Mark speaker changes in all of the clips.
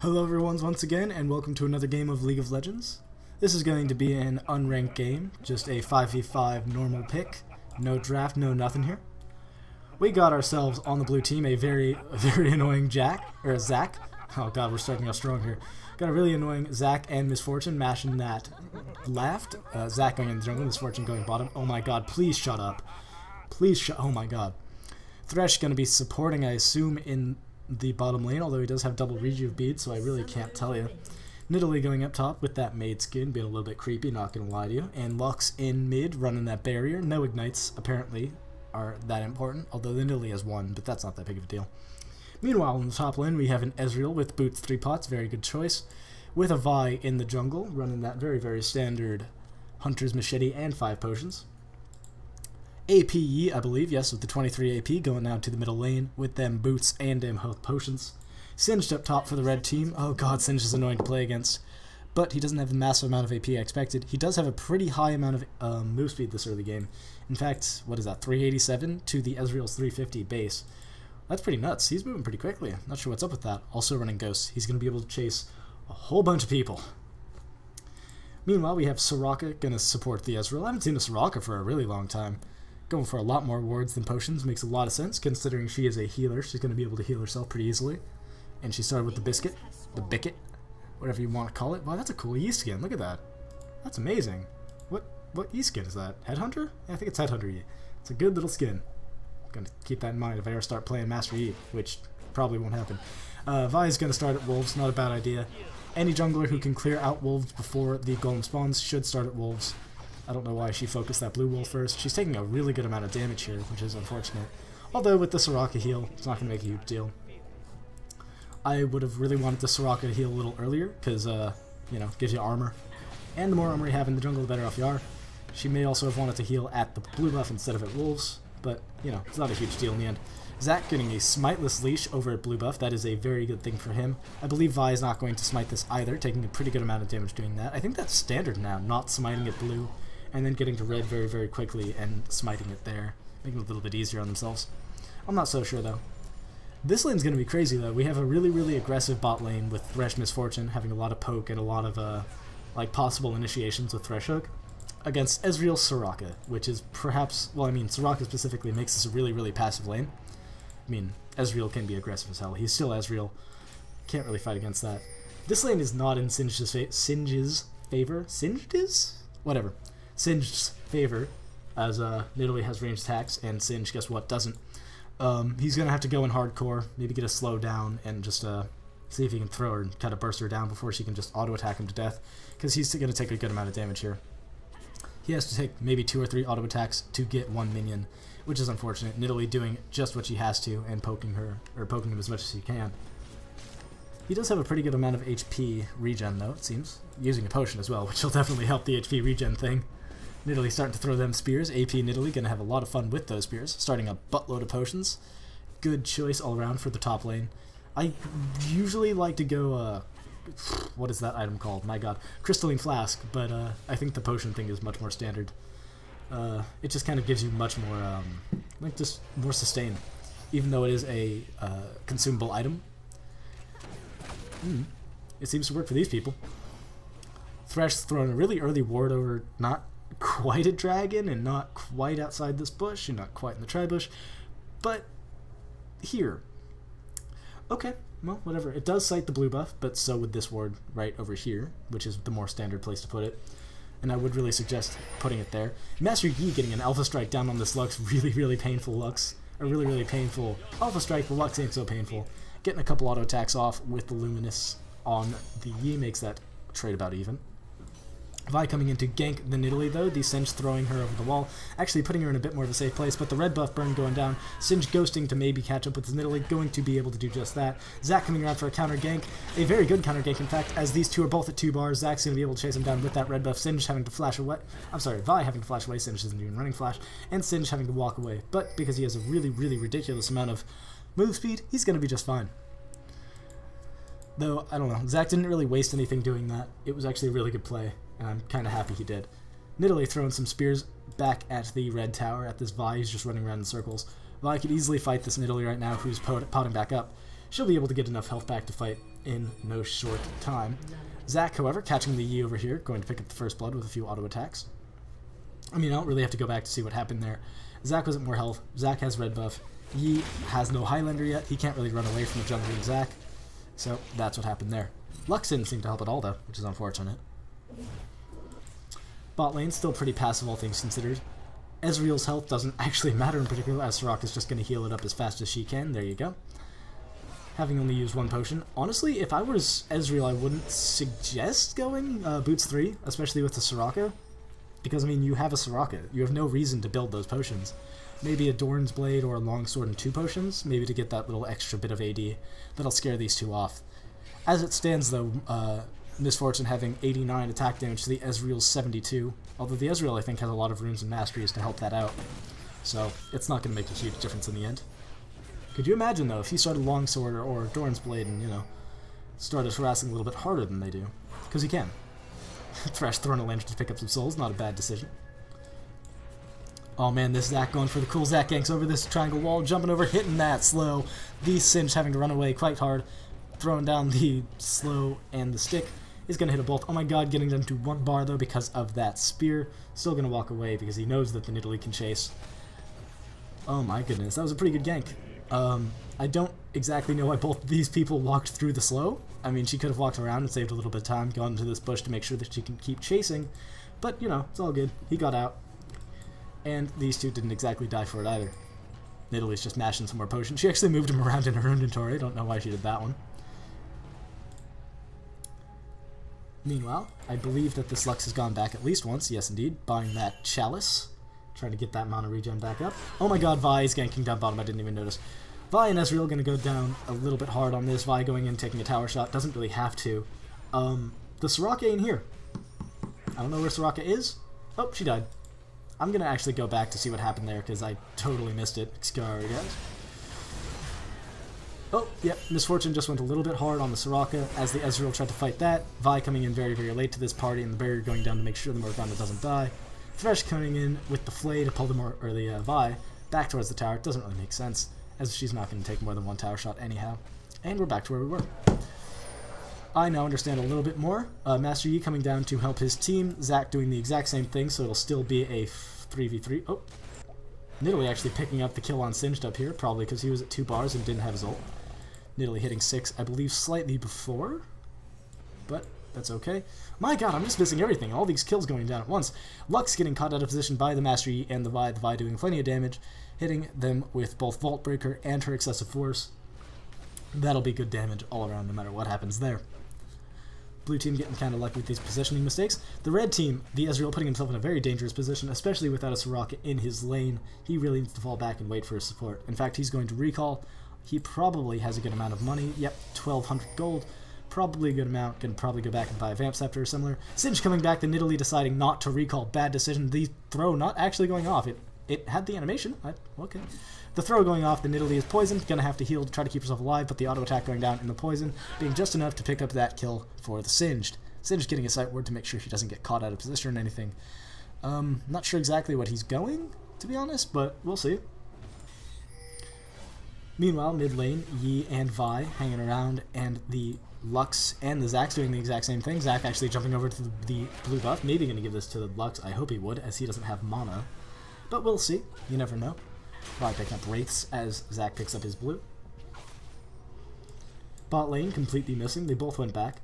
Speaker 1: Hello everyone once again, and welcome to another game of League of Legends. This is going to be an unranked game, just a 5v5 normal pick, no draft, no nothing here. We got ourselves on the blue team a very annoying Zach. Oh god, we're starting off strong here. Got a really annoying Zach and Misfortune mashing that left. Zach going in the jungle, Misfortune going bottom. Oh my god, please shut up. Oh my god. Thresh going to be supporting, I assume, in the bottom lane, although he does have double rejuve beads, so I really can't tell you. Nidalee going up top with that maid skin, being a little bit creepy, not gonna lie to you. And Lux in mid, running that barrier. No ignites, apparently, are that important, although the Nidalee has one, but that's not that big of a deal. Meanwhile, in the top lane, we have an Ezreal with boots 3 pots, very good choice. With a Vi in the jungle, running that very standard Hunter's Machete and 5 potions. APE, I believe, yes, with the 23 AP, going down to the middle lane with them boots and them health potions. Singed up top for the red team. Oh god, Singed is annoying to play against, but he doesn't have the massive amount of AP I expected. He does have a pretty high amount of move speed this early game. In fact, what is that, 387 to the Ezreal's 350 base. That's pretty nuts. He's moving pretty quickly. Not sure what's up with that. Also running Ghosts. He's going to be able to chase a whole bunch of people. Meanwhile, we have Soraka going to support the Ezreal. I haven't seen a Soraka for a really long time. Going for a lot more wards than potions makes a lot of sense, considering she is a healer. She's going to be able to heal herself pretty easily. And she started with the Biscuit, the Bicket, whatever you want to call it. Wow, that's a cool E skin. Look at that. That's amazing. What E skin is that? Headhunter? Yeah, I think it's Headhunter E. It's a good little skin. I'm going to keep that in mind if I ever start playing Master E, which probably won't happen. Vi is going to start at Wolves, not a bad idea. Any jungler who can clear out Wolves before the Golem spawns should start at Wolves. I don't know why she focused that blue wolf first. She's taking a really good amount of damage here, which is unfortunate. Although with the Soraka heal, it's not going to make a huge deal. I would have really wanted the Soraka to heal a little earlier, because, you know, gives you armor. And the more armor you have in the jungle, the better off you are. She may also have wanted to heal at the blue buff instead of at wolves, but, you know, it's not a huge deal in the end. Zach getting a smiteless leash over at blue buff, that is a very good thing for him. I believe Vi is not going to smite this either, taking a pretty good amount of damage doing that. I think that's standard now, not smiting at blue, and then getting to red very quickly and smiting it there, making it a little bit easier on themselves. I'm not so sure though. This lane's going to be crazy though. We have a really aggressive bot lane with Thresh Misfortune having a lot of poke and a lot of like possible initiations with Thresh Hook against Ezreal Soraka, which is perhaps, well, I mean, Soraka specifically makes this a really passive lane. I mean, Ezreal can be aggressive as hell. He's still Ezreal. Can't really fight against that. This lane is not in Singed's favor. Singed's? Whatever. Singed's favor, as Nidalee has ranged attacks, and Singed, guess what, doesn't. He's going to have to go in hardcore, maybe get a slow down, and just see if he can throw her and kind of burst her down before she can just auto-attack him to death, because he's going to take a good amount of damage here. He has to take maybe 2 or 3 auto-attacks to get 1 minion, which is unfortunate. Nidalee doing just what she has to, and poking her, or poking him as much as he can. He does have a pretty good amount of HP regen, though, it seems. Using a potion as well, which will definitely help the HP regen thing. Nidalee starting to throw them spears. AP Nidalee going to have a lot of fun with those spears. Starting a buttload of potions. Good choice all around for the top lane. I usually like to go, what is that item called? My god. Crystalline Flask, but I think the potion thing is much more standard. It just kind of gives you much more, like just more sustain. Even though it is a consumable item. It seems to work for these people. Thresh throwing a really early ward over not quite a dragon and not quite outside this bush and not quite in the tri-bush, but here. Okay, well, whatever. It does cite the blue buff, but so would this ward right over here, which is the more standard place to put it. And I would really suggest putting it there. Master Yi getting an Alpha Strike down on this Lux, really painful Lux. A really painful Alpha Strike, the Lux ain't so painful. Getting a couple auto attacks off with the Luminous on the Yi makes that trade about even. Vi coming in to gank the Nidalee though, the Singed throwing her over the wall, actually putting her in a bit more of a safe place, but the red buff burn going down, Singed ghosting to maybe catch up with his Nidalee, going to be able to do just that. Zach coming around for a counter gank, a very good counter gank in fact, as these two are both at 2 bars, Zach's going to be able to chase him down with that red buff, Singed having to flash away, I'm sorry, Vi having to flash away, Singed isn't even running flash, and Singed having to walk away, but because he has a really ridiculous amount of move speed, he's going to be just fine. Though, I don't know, Zach didn't really waste anything doing that, it was actually a really good play. And I'm kind of happy he did. Nidalee throwing some spears back at the red tower, at this Vi who's just running around in circles. Vi could easily fight this Nidalee right now, who's potting back up. She'll be able to get enough health back to fight in no short time. Zac, however, catching the Yi over here, going to pick up the first blood with a few auto attacks. I mean, I don't really have to go back to see what happened there. Zac was at more health. Zac has red buff. Yi has no Highlander yet. He can't really run away from the jungling Zac. So that's what happened there. Lux didn't seem to help at all, though, which is unfortunate. Bot lane, still pretty passive, all things considered. Ezreal's health doesn't actually matter in particular, as Soraka's just going to heal it up as fast as she can. There you go. Having only used one potion. Honestly, if I was Ezreal, I wouldn't suggest going Boots 3, especially with the Soraka. Because, I mean, you have a Soraka. You have no reason to build those potions. Maybe a Dorn's Blade or a Longsword and 2 potions, maybe to get that little extra bit of AD. That'll scare these two off. As it stands, though, Miss Fortune having 89 attack damage to the Ezreal's 72. Although the Ezreal, I think, has a lot of runes and masteries to help that out. So, it's not going to make a huge difference in the end. Could you imagine, though, if he started Longsword or Dorn's Blade and, you know, started harassing a little bit harder than they do? Because he can. Thresh throwing a lantern to pick up some souls, not a bad decision. Oh man, this Zac going for the cool Zac ganks over this triangle wall, jumping over, hitting that slow. The Singe having to run away quite hard, throwing down the slow and the stick. He's going to hit a bolt. Oh my god, getting them to 1 bar though because of that spear. Still going to walk away because he knows that the Nidalee can chase. Oh my goodness, that was a pretty good gank. I don't exactly know why both of these people walked through the slow. I mean, she could have walked around and saved a little bit of time, gone into this bush to make sure that she can keep chasing. But, you know, it's all good. He got out. And these two didn't exactly die for it either. Nidalee's just mashing some more potions. She actually moved him around in her inventory. I don't know why she did that one. Meanwhile, I believe that this Lux has gone back at least once. Yes, indeed. Buying that Chalice. Trying to get that mana regen back up. Oh my god, Vi is ganking down bottom. I didn't even notice. Vi and Ezreal going to go down a little bit hard on this. Vi going in, taking a tower shot. Doesn't really have to. The Soraka ain't here. I don't know where Soraka is. Oh, she died. I'm going to actually go back to see what happened there, because I totally missed it. Sorry, guys. Oh, yep, Miss Fortune just went a little bit hard on the Soraka as the Ezreal tried to fight that. Vi coming in very, very late to this party, and the barrier going down to make sure the Morgana doesn't die. Thresh coming in with the Flay to pull the Vi back towards the tower. It doesn't really make sense, as she's not going to take more than 1 tower shot anyhow. And we're back to where we were. I now understand a little bit more. Master Yi coming down to help his team. Zac doing the exact same thing, so it'll still be a 3v3. Oh, Nidalee actually picking up the kill on Singed up here, probably because he was at 2 bars and didn't have his ult. Nidalee hitting 6, I believe, slightly before, but that's okay. My god, I'm just missing everything. All these kills going down at once. Lux getting caught out of position by the Master Yi and the Vi doing plenty of damage, hitting them with both Vault Breaker and her Excessive Force. That'll be good damage all around no matter what happens there. Blue team getting kind of lucky with these positioning mistakes. The red team, the Ezreal, putting himself in a very dangerous position, especially without a Soraka in his lane. He really needs to fall back and wait for his support. In fact, he's going to recall. He probably has a good amount of money. Yep, 1,200 gold. Probably a good amount. Can probably go back and buy a Vamp Scepter or similar. Singe coming back, the Nidalee deciding not to recall. Bad decision. The throw not actually going off. It had the animation. Okay. The throw going off, the Nidalee is poisoned. Gonna have to heal to try to keep herself alive, but the auto attack going down in the poison being just enough to pick up that kill for the Singed. Singed getting a sight word to make sure he doesn't get caught out of position or anything. Not sure exactly what he's going, to be honest, but we'll see. Meanwhile, mid lane, Yi and Vi hanging around, and the Lux and the Zac's doing the exact same thing. Zac actually jumping over to the blue buff, maybe going to give this to the Lux. I hope he would, as he doesn't have mana. But we'll see. You never know. Vi picking up Wraiths as Zac picks up his blue. Bot lane completely missing. They both went back.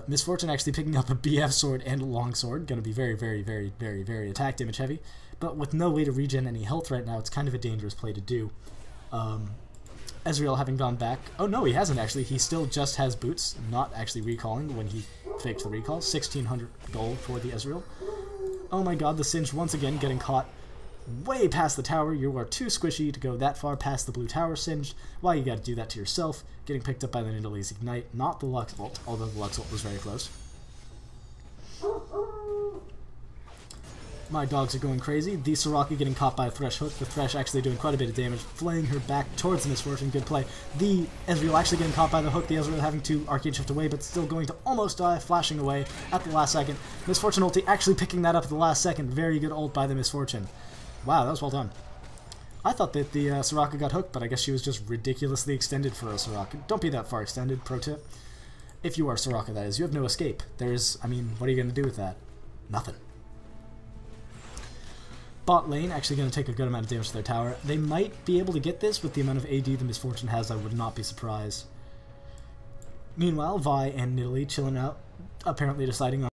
Speaker 1: Miss Fortune actually picking up a BF sword and a long sword. Going to be very, very, very, very, very attack damage heavy. But with no way to regen any health right now, it's kind of a dangerous play to do. Ezreal having gone back. Oh no, he hasn't actually. He still just has boots, not actually recalling when he faked the recall. 1,600 gold for the Ezreal. Oh my god, the Singe once again getting caught way past the tower. You are too squishy to go that far past the blue tower, Singed. Why you gotta do that to yourself? Getting picked up by the Nidalee's Ignite, not the Lux ult, although the Lux ult was very close. My dogs are going crazy. The Soraka getting caught by a Thresh hook. The Thresh actually doing quite a bit of damage, flaying her back towards the Miss Fortune. Good play. The Ezreal actually getting caught by the hook. The Ezreal having to Arcane Shift away, but still going to almost die, flashing away at the last second. Miss Fortune ulti actually picking that up at the last second. Very good ult by the Miss Fortune. Wow, that was well done. I thought that the Soraka got hooked, but I guess she was just ridiculously extended for a Soraka. Don't be that far extended, pro tip. If you are Soraka, that is, you have no escape. I mean, what are you going to do with that? Nothing. Bot lane actually going to take a good amount of damage to their tower. They might be able to get this with the amount of AD the Misfortune has. I would not be surprised. Meanwhile, Vi and Nidalee chilling out, apparently deciding on